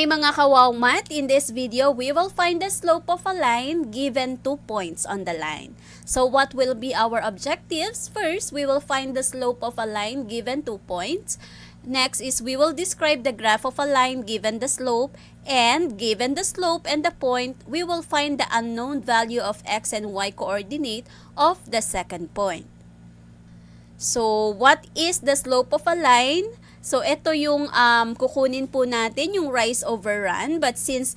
Hi mga kawawmat! In this video, we will find the slope of a line given 2 points on the line. So what will be our objectives? First, we will find the slope of a line given 2 points. Next is we will describe the graph of a line given the slope, and given the slope and the point, we will find the unknown value of x and y coordinate of the second point. So what is the slope of a line? So, ito yung kukunin po natin, yung rise over run. But since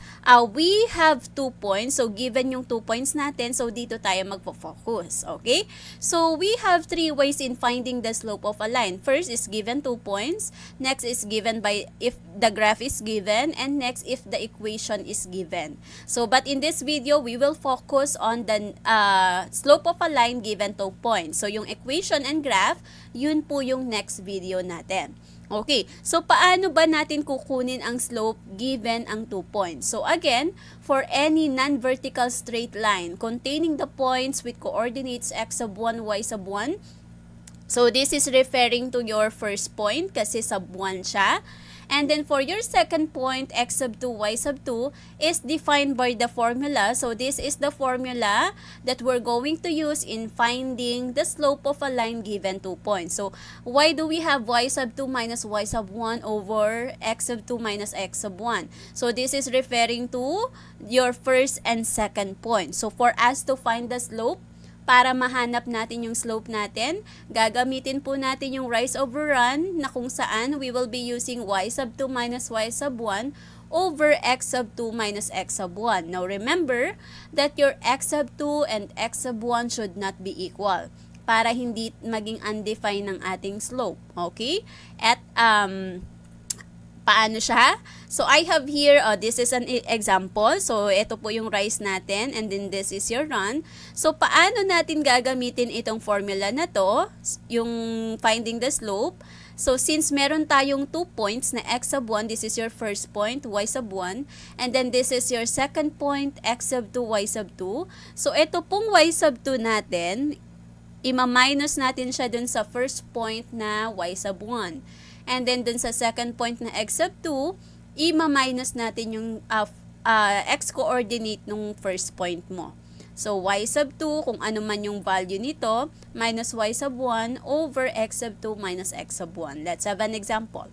we have 2 points, so given yung 2 points natin, so dito tayo magpo-focus. Okay? So, we have 3 ways in finding the slope of a line. First is given 2 points. Next is given by if the graph is given. And next, if the equation is given. So, but in this video, we will focus on the slope of a line given 2 points. So, yung equation and graph, yun po yung next video natin. Okay, so paano ba natin kukunin ang slope given ang 2 points? So again, for any non-vertical straight line containing the points with coordinates x sub 1, y sub 1, so this is referring to your first point kasi sub 1 siya. And then for your second point, x sub 2, y sub 2 is defined by the formula. So this is the formula that we're going to use in finding the slope of a line given 2 points. So why do we have y sub 2 minus y sub 1 over x sub 2 minus x sub 1? So this is referring to your first and second point. So for us to find the slope, para mahanap natin yung slope natin, gagamitin po natin yung rise over run na kung saan we will be using y sub 2 minus y sub 1 over x sub 2 minus x sub 1. Now remember that your x sub 2 and x sub 1 should not be equal para hindi maging undefined ng ating slope. Okay? At paano siya? So, I have here, this is an example. So, ito po yung rise natin and then this is your run. So, paano natin gagamitin itong formula na to, yung finding the slope? So, since meron tayong 2 points na x sub 1, this is your first point, y sub 1, and then this is your second point, x sub 2, y sub 2. So, ito pong y sub 2 natin, ima-minus natin siya dun sa first point na y sub 1. And then dun sa second point na x sub 2, i-minus natin yung x coordinate nung first point mo. So y sub 2, kung ano man yung value nito, minus y sub 1 over x sub 2 minus x sub 1. Let's have an example.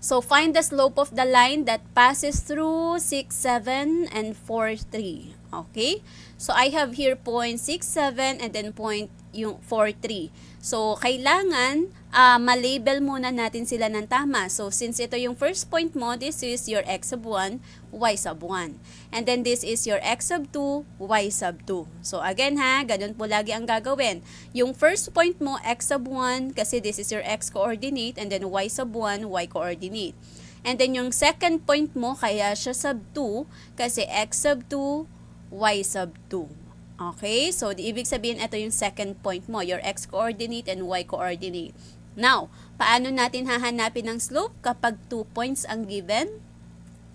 So find the slope of the line that passes through 6, 7, and 4, 3. Okay? So I have here point 6, 7, and then point yung 4, 3. So, kailangan ma-label muna natin sila ng tama. So, since ito yung first point mo, this is your x sub 1, y sub 1. And then this is your x sub 2, y sub 2. So, again ha, ganun po lagi ang gagawin. Yung first point mo, x sub 1, kasi this is your x coordinate, and then y sub 1, y coordinate. And then yung second point mo, kaya siya sub 2, kasi x sub 2, y sub 2. Okay, so ibig sabihin ito yung second point mo, your x coordinate and y coordinate. Now, paano natin hahanapin ang slope kapag 2 points ang given?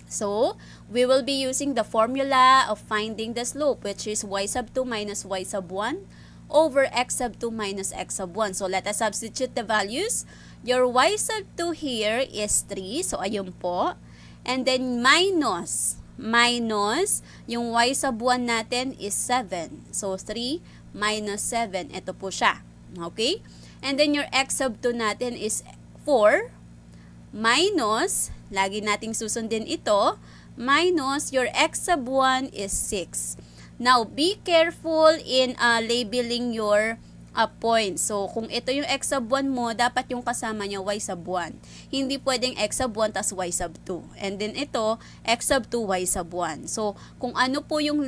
So, we will be using the formula of finding the slope, which is y sub 2 minus y sub 1 over x sub 2 minus x sub 1. So, let us substitute the values. Your y sub 2 here is 3, so ayun po. And then minus yung y sub 1 natin is 7. So, 3 minus 7. Ito po siya. Okay? And then, your x sub 2 natin is 4 minus, lagi nating susundin ito, minus your x sub 1 is 6. Now, be careful in labeling your point. So, kung ito yung x sub 1 mo, dapat yung kasama niya y sub 1. Hindi pwedeng x sub 1 tas y sub 2. And then ito, x sub 2, y sub 1. So, kung ano po yung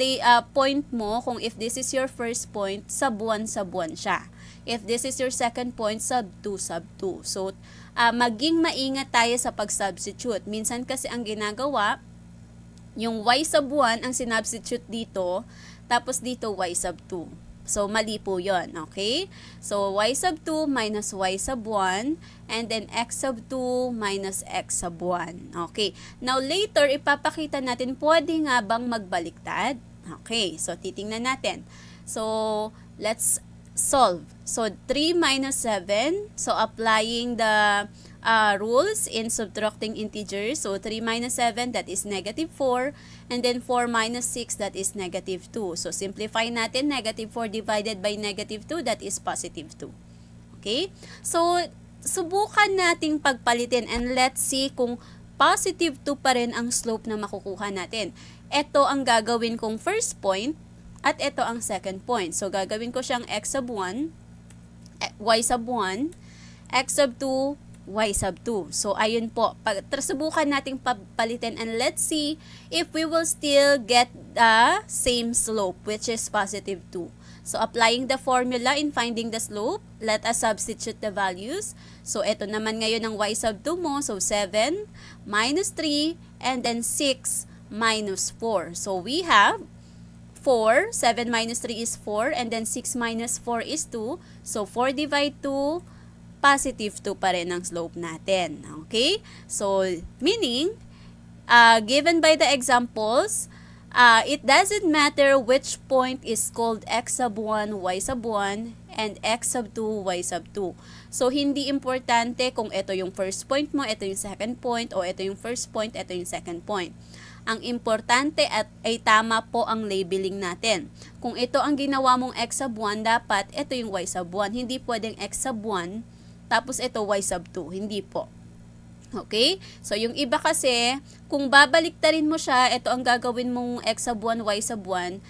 point mo, kung if this is your first point, sub 1 siya. If this is your second point, sub 2, sub 2. So, maging maingat tayo sa pag-substitute. Minsan kasi ang ginagawa, yung y sub 1 ang sinubstitute dito, tapos dito y sub 2. So, mali po yun, okay? So, y sub 2 minus y sub 1, and then x sub 2 minus x sub 1. Okay. Now, later, ipapakita natin, pwede nga bang magbaliktad? Okay. So, titingnan natin. So, let's solve. So, 3 minus 7. So, applying the rules in subtracting integers. So, 3 minus 7, that is negative 4. And then 4 minus 6, that is negative 2. So, simplify natin. Negative 4 divided by negative 2, that is positive 2. Okay? So, subukan nating pagpalitin and let's see kung positive 2 pa rin ang slope na makukuha natin. Ito ang gagawin kong first point at ito ang second point. So, gagawin ko siyang x sub 1, y sub 1, x sub 2, y sub 2. So, ayun po. Subukan nating palitin and let's see if we will still get the same slope, which is positive 2. So, applying the formula in finding the slope, let us substitute the values. So, ito naman ngayon ang y sub 2 mo. So, 7 minus 3 and then 6 minus 4. So, we have 4. 7 minus 3 is 4 and then 6 minus 4 is 2. So, 4 divide 2, positive 2 pa rin ang slope natin. Okay? So, meaning, given by the examples, it doesn't matter which point is called x sub 1, y sub 1, and x sub 2, y sub 2. So, hindi importante kung ito yung first point mo, ito yung second point, o ito yung first point, ito yung second point. Ang importante ay tama po ang labeling natin. Kung ito ang ginawa mong x sub 1, dapat ito yung y sub 1. Hindi pwedeng x sub 1, tapos ito y sub 2. Hindi po. Okay? So, yung iba kasi, kung babaliktarin mo siya, ito ang gagawin mong x sub 1, y sub 1,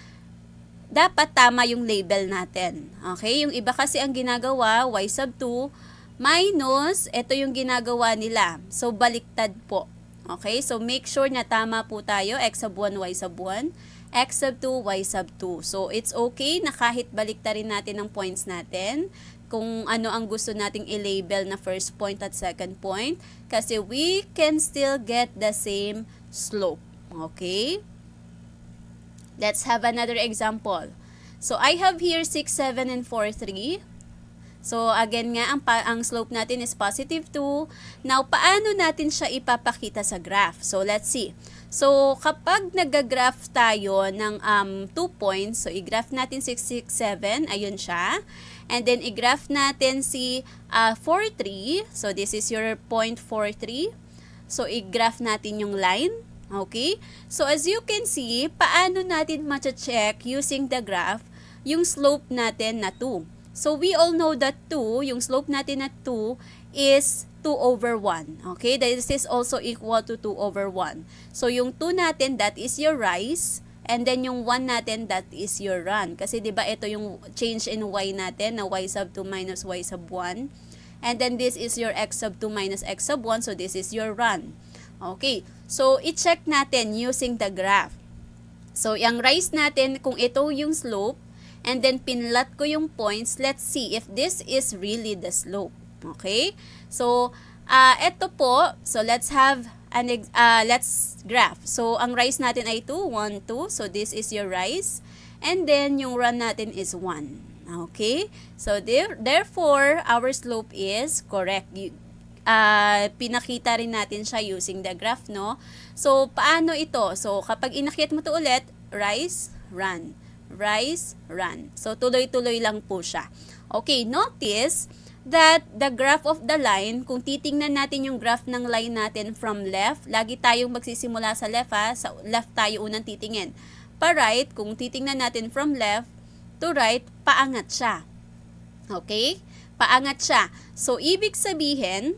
dapat tama yung label natin. Okay? Yung iba kasi ang ginagawa, y sub 2, minus, ito yung ginagawa nila. So, baliktad po. Okay? So, make sure na tama po tayo, x sub 1, y sub 1, x sub 2, y sub 2. So, it's okay na kahit baliktarin natin ang points natin, kung ano ang gusto nating i-label na first point at second point, kasi we can still get the same slope. Okay? Let's have another example. So, I have here 6, 7, and 4, 3. So, again nga, ang slope natin is positive 2. Now, paano natin siya ipapakita sa graph? So, let's see. So, kapag nag-graph tayo ng 2 points, so, i-graph natin 6, 6, 7. Ayun siya. And then, i-graph natin si 4, 3. So, this is your point 4, 3. So, i-graph natin yung line. Okay? So, as you can see, paano natin ma-check using the graph yung slope natin na 2. So, we all know that 2, yung slope natin na 2 is 2 over 1. Okay? This is also equal to 2 over 1. So, yung 2 natin, that is your rise. And then, yung 1 natin, that is your run. Kasi, di ba, ito yung change in y natin, na y sub 2 minus y sub 1. And then, this is your x sub 2 minus x sub 1. So, this is your run. Okay. So, i-check natin using the graph. So, yung rise natin, kung ito yung slope, and then, pinlat ko yung points, let's see if this is really the slope. Okay? So, ito po. So, let's have let's graph. So, ang rise natin ay 2, 1, 2. So, this is your rise. And then, yung run natin is 1. Okay? So, therefore, our slope is correct. Pinakita rin natin siya using the graph, no? So, paano ito? So, kapag inakyat mo to ulit, rise, run. Rise, run. So, tuloy-tuloy lang po siya. Okay, notice that the graph of the line, kung titingnan natin yung graph ng line natin from left, lagi tayong magsisimula sa left ha, sa left tayo unang titingin. Pa-right, kung titingnan natin from left to right, paangat siya. Okay? Paangat siya. So, ibig sabihin,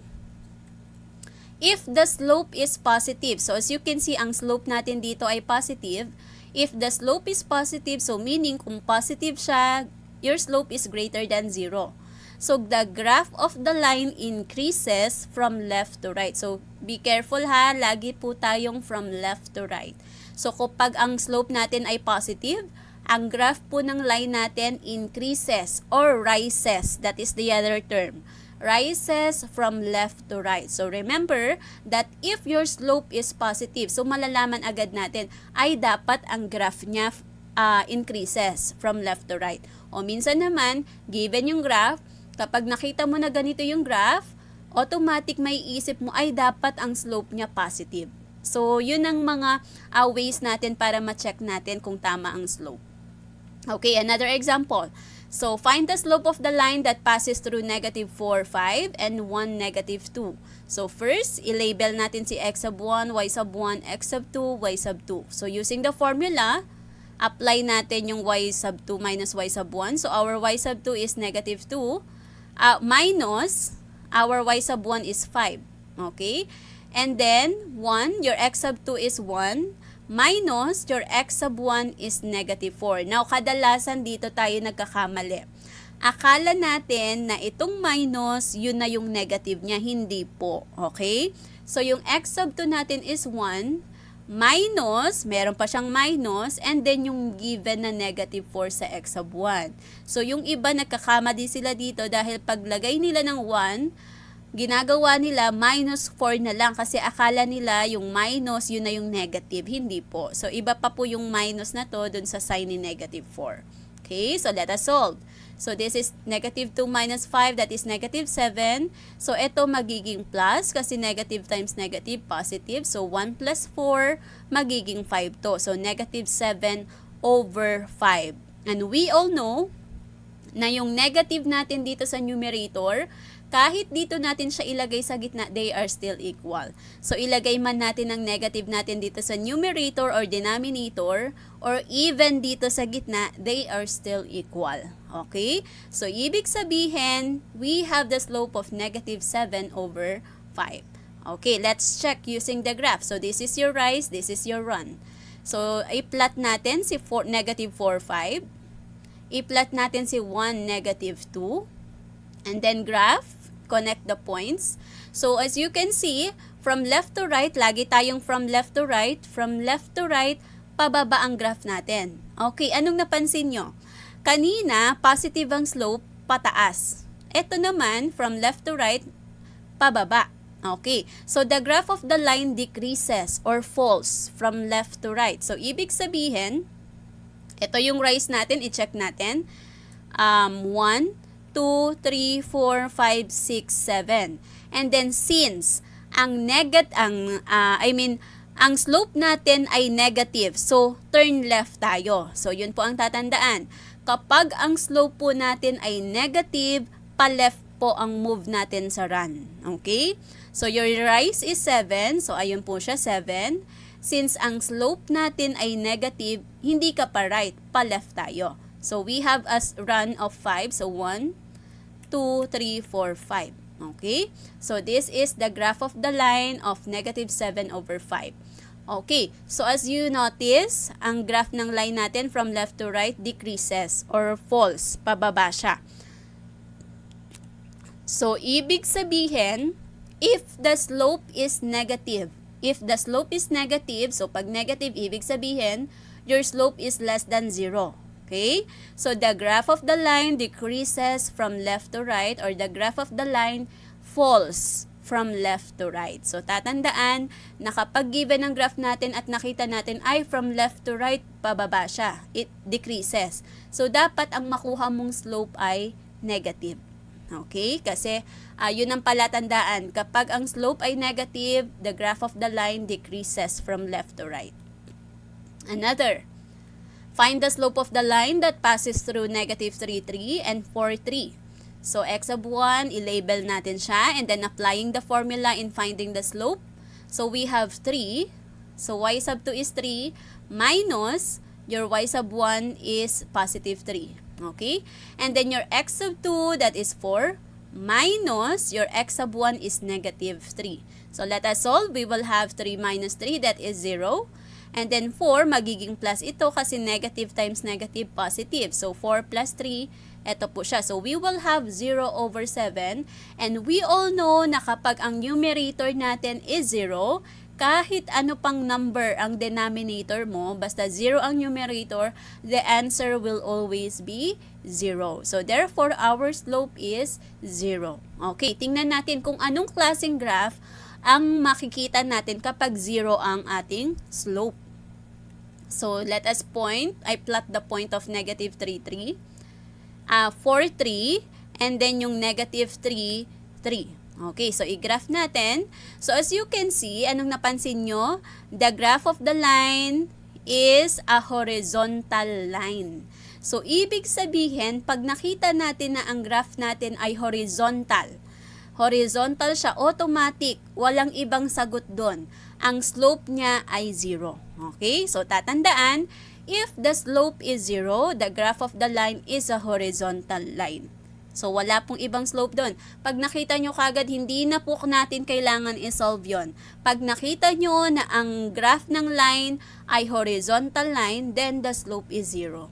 if the slope is positive, so as you can see, ang slope natin dito ay positive. If the slope is positive, so meaning kung positive siya, your slope is greater than 0. So, the graph of the line increases from left to right. So, be careful ha, lagi po tayong from left to right. So, kapag ang slope natin ay positive, ang graph po ng line natin increases or rises. That is the other term. Rises from left to right. So, remember that if your slope is positive, so malalaman agad natin, ay dapat ang graph niya increases from left to right. O minsan naman, given yung graph, kapag nakita mo na ganito yung graph, automatic may isip mo, ay dapat ang slope niya positive. So, yun ang mga ways natin para ma-check natin kung tama ang slope. Okay, another example. So, find the slope of the line that passes through negative 4, 5, and 1, negative 2. So, first, i-label natin si x sub 1, y sub 1, x sub 2, y sub 2. So, using the formula, apply natin yung y sub 2 minus y sub 1. So, our y sub 2 is negative 2 minus our y sub 1 is 5. Okay? And then, 1, your x sub 2 is 1, minus your x sub 1 is negative 4. Now, kadalasan dito tayo nagkakamali. Akala natin na itong minus, yun na yung negative niya. Hindi po. Okay? So, yung x sub 2 natin is 1, minus, meron pa siyang minus, and then yung given na negative 4 sa x sub 1. So, yung iba nagkakamali sila dito dahil paglagay nila ng 1, ginagawa nila minus 4 na lang kasi akala nila yung minus, yun na yung negative. Hindi po. So, iba pa po yung minus na to dun sa sign ni negative 4. Okay? So, let us solve. So, this is negative 2 minus 5, that is negative 7. So, ito magiging plus kasi negative times negative, positive. So, 1 plus 4, magiging 5 to. So, negative 7 over 5. And we all know na yung negative natin dito sa numerator, kahit dito natin siya ilagay sa gitna, they are still equal. So, ilagay man natin ang negative natin dito sa numerator or denominator, or even dito sa gitna, they are still equal. Okay? So, ibig sabihin, we have the slope of negative 7 over 5. Okay, let's check using the graph. So, this is your rise, this is your run. So, i-plot natin si negative 4, 5. I-plot natin si 1, negative 2. And then graph, connect the points. So, as you can see, from left to right, lagi tayong from left to right, pababa ang graph natin. Okay, anong napansin nyo? Kanina, positive ang slope, pataas. Ito naman, from left to right, pababa. Okay, so the graph of the line decreases or falls from left to right. So, ibig sabihin, ito yung rise natin, i-check natin. 1, 2, 3, 4, 5, 6, 7. And then since ang ang slope natin ay negative, so turn left tayo. So yun po ang tatandaan. Kapag ang slope po natin ay negative, pa-left po ang move natin sa run. Okay? So your rise is 7, so ayun po siya 7. Since ang slope natin ay negative, hindi ka pa right, pa-left tayo. So, we have a run of 5. So, 1, 2, 3, 4, 5. Okay? So, this is the graph of the line of negative 7 over 5. Okay. So, as you notice, ang graph ng line natin from left to right decreases or falls. Pababa siya. So, ibig sabihin, if the slope is negative, so pag negative, ibig sabihin, your slope is less than 0. Okay? So, the graph of the line decreases from left to right, or the graph of the line falls from left to right. So, tatandaan na kapag given ang graph natin at nakita natin ay from left to right, pababa siya. It decreases. So, dapat ang makuha mong slope ay negative. Okay? Kasi, yun ang palatandaan. Kapag ang slope ay negative, the graph of the line decreases from left to right. Another. Find the slope of the line that passes through negative 3, 3 and 4, 3. So, x sub 1, i-label natin siya. And then, applying the formula in finding the slope. So, we have 3. So, y sub 2 is 3 minus your y sub 1 is positive 3. Okay? And then, your x sub 2, that is 4, minus your x sub 1 is negative 3. So, let us solve. We will have 3 minus 3, that is 0. And then 4, magiging plus ito kasi negative times negative, positive. So, 4 plus 3, ito po siya. So, we will have 0 over 7. And we all know na kapag ang numerator natin is 0, kahit ano pang number ang denominator mo, basta 0 ang numerator, the answer will always be 0. So, therefore, our slope is 0. Okay, tingnan natin kung anong klaseng graph ang makikita natin kapag 0 ang ating slope. So, let us I plot the point of negative 3, 3, 4, 3, and then yung negative 3, 3. Okay, so i-graph natin. So, as you can see, anong napansin nyo? The graph of the line is a horizontal line. So, ibig sabihin, pag nakita natin na ang graph natin ay horizontal siya, automatic, walang ibang sagot doon. Ang slope niya ay 0. Okay? So, tatandaan, if the slope is 0, the graph of the line is a horizontal line. So, wala pong ibang slope doon. Pag nakita nyo kagad, hindi na po natin kailangan i-solve yon. Pag nakita nyo na ang graph ng line ay horizontal line, then the slope is 0.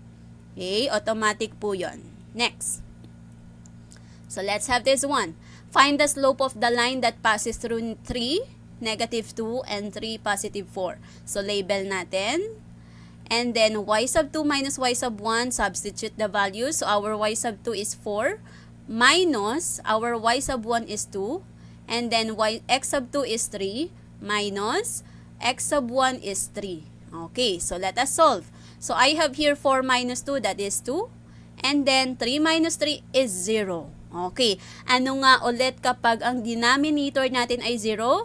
Okay? Automatic po yon. Next. So, let's have this one. Find the slope of the line that passes through 3, -2, and 3, +4. So, label natin. And then, y sub 2 minus y sub 1, substitute the value. So, our y sub 2 is 4, minus our y sub 1 is 2, and then x sub 2 is 3, minus x sub 1 is 3. Okay, so let us solve. So, I have here 4 minus 2, that is 2. And then, 3 minus 3 is 0. Okay, ano nga ulit kapag ang denominator natin ay 0?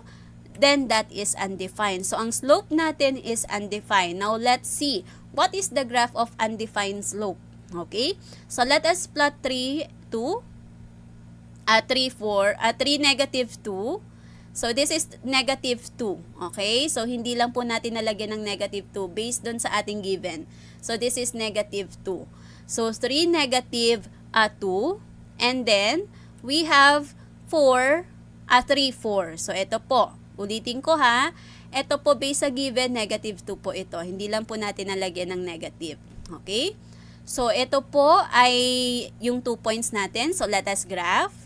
Then that is undefined. So, ang slope natin is undefined. Now, let's see. What is the graph of undefined slope? Okay? So, let us plot 3, 2, 3, 4, 3, -2. So, this is -2. Okay? So, hindi lang po natin nalagyan ng -2 based dun sa ating given. So, this is -2. So, 3, -2. And then, we have 4, 3, 4. So, ito po. Ulitin ko ha. Ito po based sa given, -2 po ito. Hindi lang po natin nalagyan ng negative. Okay? So, ito po ay yung 2 points natin. So, let us graph.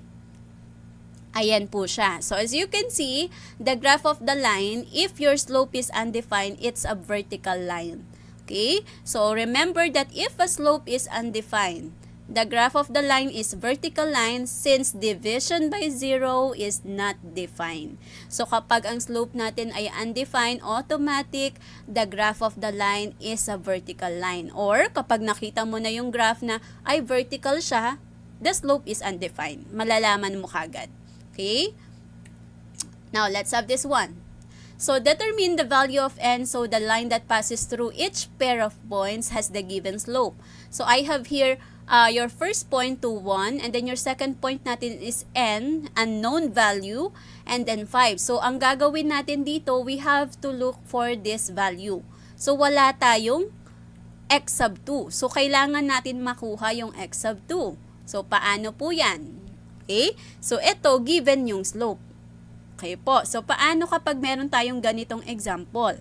Ayan po siya. So, as you can see, the graph of the line, if your slope is undefined, it's a vertical line. Okay? So, remember that if a slope is undefined, the graph of the line is vertical line since division by 0 is not defined. So, kapag ang slope natin ay undefined, automatic, the graph of the line is a vertical line. Or, kapag nakita mo na yung graph na ay vertical siya, the slope is undefined. Malalaman mo kagad. Okay? Now, let's have this one. So, determine the value of n so the line that passes through each pair of points has the given slope. So, I have here your first point to 1, and then your second point natin is n, unknown value, and then 5. So, ang gagawin natin dito, we have to look for this value. So, wala tayong x sub 2. So, kailangan natin makuha yung x sub 2. So, paano po yan? Okay? So, ito, given yung slope. Okay po. So, paano kapag meron tayong ganitong example?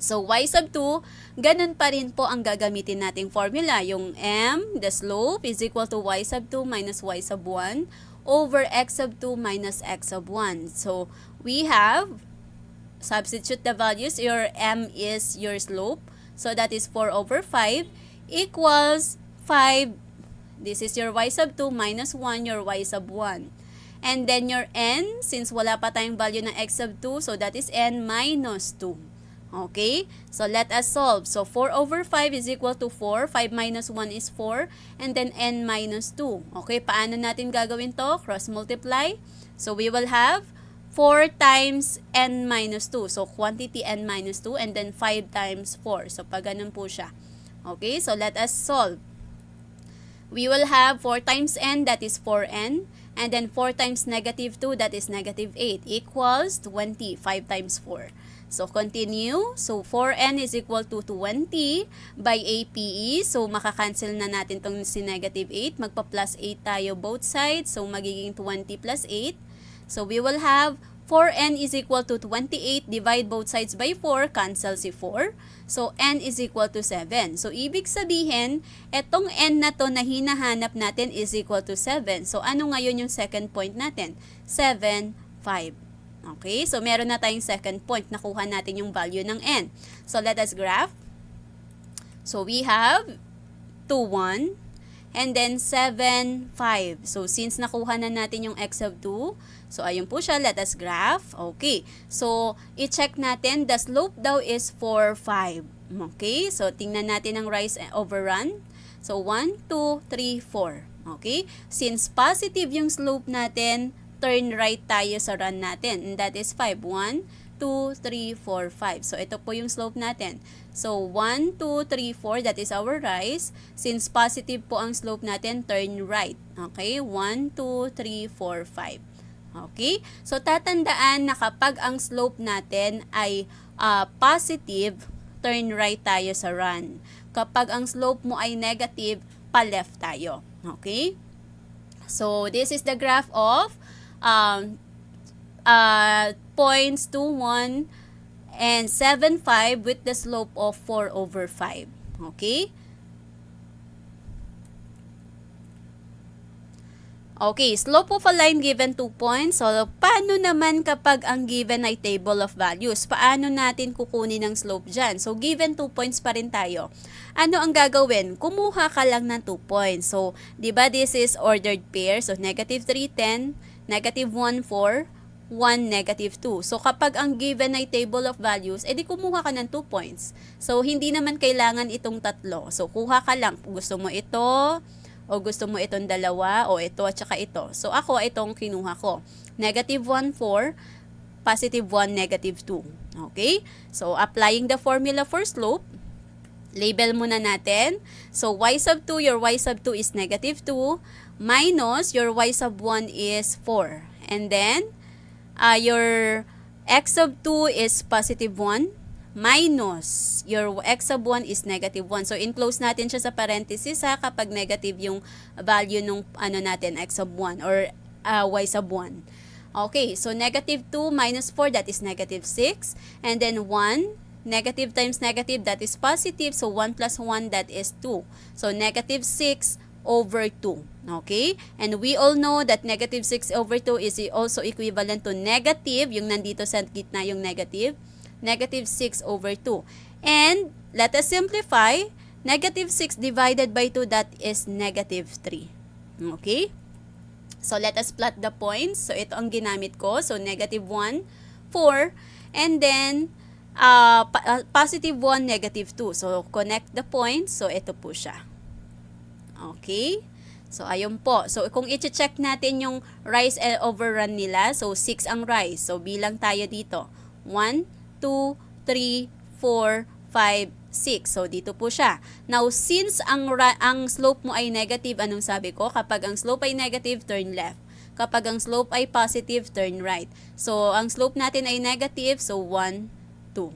So, y sub 2, ganun pa rin po ang gagamitin nating formula. Yung m, the slope, is equal to y sub 2 minus y sub 1 over x sub 2 minus x sub 1. So, we have, substitute the values. Your m is your slope. So, that is 4 over 5 equals 5. This is your y sub 2 minus 1, your y sub 1. And then your n, since wala pa tayong value ng x sub 2, so that is n minus 2. Okay? So, let us solve. So, 4 over 5 is equal to 4. 5 minus 1 is 4. And then, n minus 2. Okay? Paano natin gagawin to? Cross multiply. So, we will have 4 times n minus 2. So, quantity n minus 2. And then, 5 times 4. So, pag ganun po siya. Okay? So, let us solve. We will have 4 times n, that is 4n. And then 4 times -2, that is -8, equals 20. 5 times 4. So, continue. So, 4n is equal to 20 by APE. So, makakancel na natin itong si -8. Magpa-plus 8 tayo both sides. So, magiging 20 plus 8. So, we will have 4n is equal to 28. Divide both sides by 4. Cancel si 4. So, n is equal to 7. So, ibig sabihin, etong n na to na hinahanap natin is equal to 7. So, ano ngayon yung second point natin? 7, 5. Okay? So, meron na tayong second point. Nakuha natin yung value ng n. So, let us graph. So, we have 2, 1. And then, 7, 5. So, since nakuha na natin yung x sub 2, so, ayun po siya. Let us graph. Okay. So, i-check natin. The slope daw is 4, 5. Okay. So, tingnan natin ang rise over run. So, 1, 2, 3, 4. Okay. Since positive yung slope natin, turn right tayo sa run natin. And that is 5. 1, 2, 3, 4, 5. So, ito po yung slope natin. So, 1, 2, 3, 4, that is our rise. Since positive po ang slope natin, turn right. Okay? 1, 2, 3, 4, 5. Okay? So, tatandaan na kapag ang slope natin ay positive, turn right tayo sa run. Kapag ang slope mo ay negative, pa-left tayo. Okay? So, this is the graph of points 2, 1, and 7, 5 with the slope of 4/5. Okay? Okay, slope of a line given 2 points. So, paano naman kapag ang given ay table of values? Paano natin kukunin ang slope dyan? So, given 2 points pa rin tayo. Ano ang gagawin? Kumuha ka lang ng 2 points. So, di ba this is ordered pair? So, negative 3, 10, negative 1, 4, 1, negative 2. So, kapag ang given ay table of values, edi kumuha ka ng 2 points. So, hindi naman kailangan itong tatlo. So, kuha ka lang. Gusto mo ito, o gusto mo itong dalawa, o ito at saka ito. So, ako, itong kinuha ko. Negative 1, 4, positive 1, negative 2. Okay? So, applying the formula for slope, label muna natin. So, y sub 2, your y sub 2 is negative 2, minus your y sub 1 is 4. And then, your x sub 2 is positive 1, minus your x sub 1 is negative 1. So, enclose natin siya sa parenthesis kapag negative yung value nung natin, x sub 1 or y sub 1. Okay, so negative 2 minus 4, that is negative 6. And then 1, negative times negative, that is positive. So, 1 plus 1, that is 2. So, negative 6 over 2. Okay? And we all know that negative 6 over 2 is also equivalent to negative, yung nandito sa gitna yung negative 6 over 2. And let us simplify. Negative 6 divided by 2, that is negative 3. Okay? So, let us plot the points. So, ito ang ginamit ko. So, negative 1, 4, and then positive 1, negative 2. So, connect the points. So, ito po siya. Okay? So, ayun po. So, kung i-check natin yung rise and overrun nila, so 6 ang rise. So, bilang tayo dito. 1, 2, 3, 4, 5, 6. So, dito po siya. Now, since ang slope mo ay negative, anong sabi ko? Kapag ang slope ay negative, turn left. Kapag ang slope ay positive, turn right. So, ang slope natin ay negative, so 1, 2.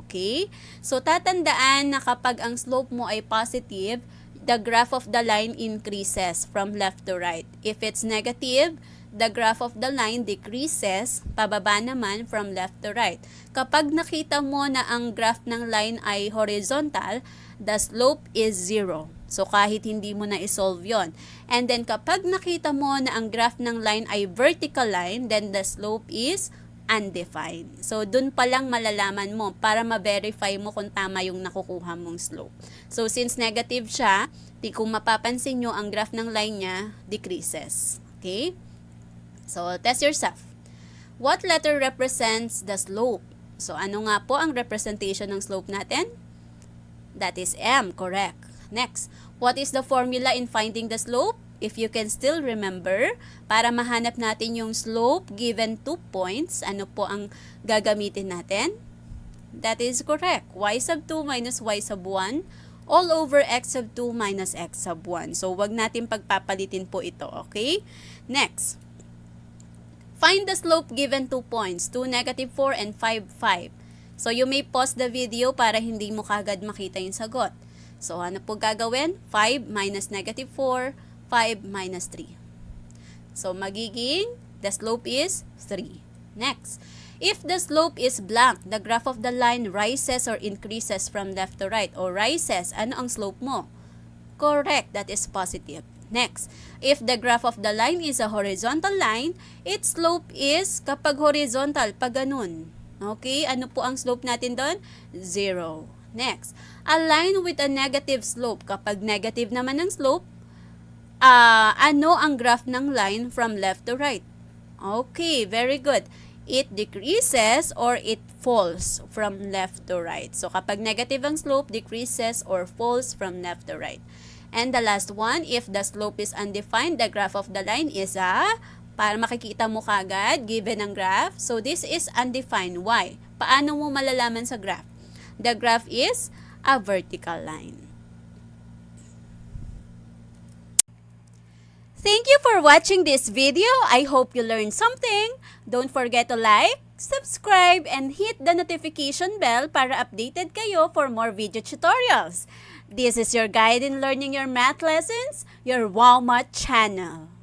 Okay? So, tatandaan na kapag ang slope mo ay positive, the graph of the line increases from left to right. If it's negative, the graph of the line decreases, pababa naman from left to right. Kapag nakita mo na ang graph ng line ay horizontal, the slope is 0. So, kahit hindi mo na isolve yon. And then, kapag nakita mo na ang graph ng line ay vertical line, then the slope is undefined. So, dun pa lang malalaman mo para ma-verify mo kung tama yung nakukuha mong slope. So, since negative siya, kung mapapansin nyo, ang graph ng line niya decreases. Okay? So, test yourself. What letter represents the slope? So, ano nga po ang representation ng slope natin? That is M, correct. Next, what is the formula in finding the slope? If you can still remember, para mahanap natin yung slope given 2 points, ano po ang gagamitin natin? That is correct. Y sub 2 minus y sub 1 all over x sub 2 minus x sub 1. So, wag natin pagpapalitin po ito, okay? Next, find the slope given 2 points, 2, negative 4, and 5, 5. So, you may pause the video para hindi mo kagad makita yung sagot. So, ano po gagawin? 5 minus negative 4, 5 minus 3. So, magiging, the slope is 3. Next, if the slope is blank, the graph of the line rises or increases from left to right, or rises, ano ang slope mo? Correct, that is positive. Next, if the graph of the line is a horizontal line, its slope is, kapag horizontal, pag ganun. Okay, ano po ang slope natin doon? 0. Next, a line with a negative slope. Kapag negative naman ang slope, ano ang graph ng line from left to right? Okay, very good. It decreases or it falls from left to right. So, kapag negative ang slope, decreases or falls from left to right. And the last one, if the slope is undefined, the graph of the line is para makikita mo kagad, given ang graph. So, this is undefined. Why? Paano mo malalaman sa graph? The graph is a vertical line. Thank you for watching this video. I hope you learned something. Don't forget to like, subscribe, and hit the notification bell para updated kayo for more video tutorials. This is your guide in learning your math lessons, your Wow Math channel.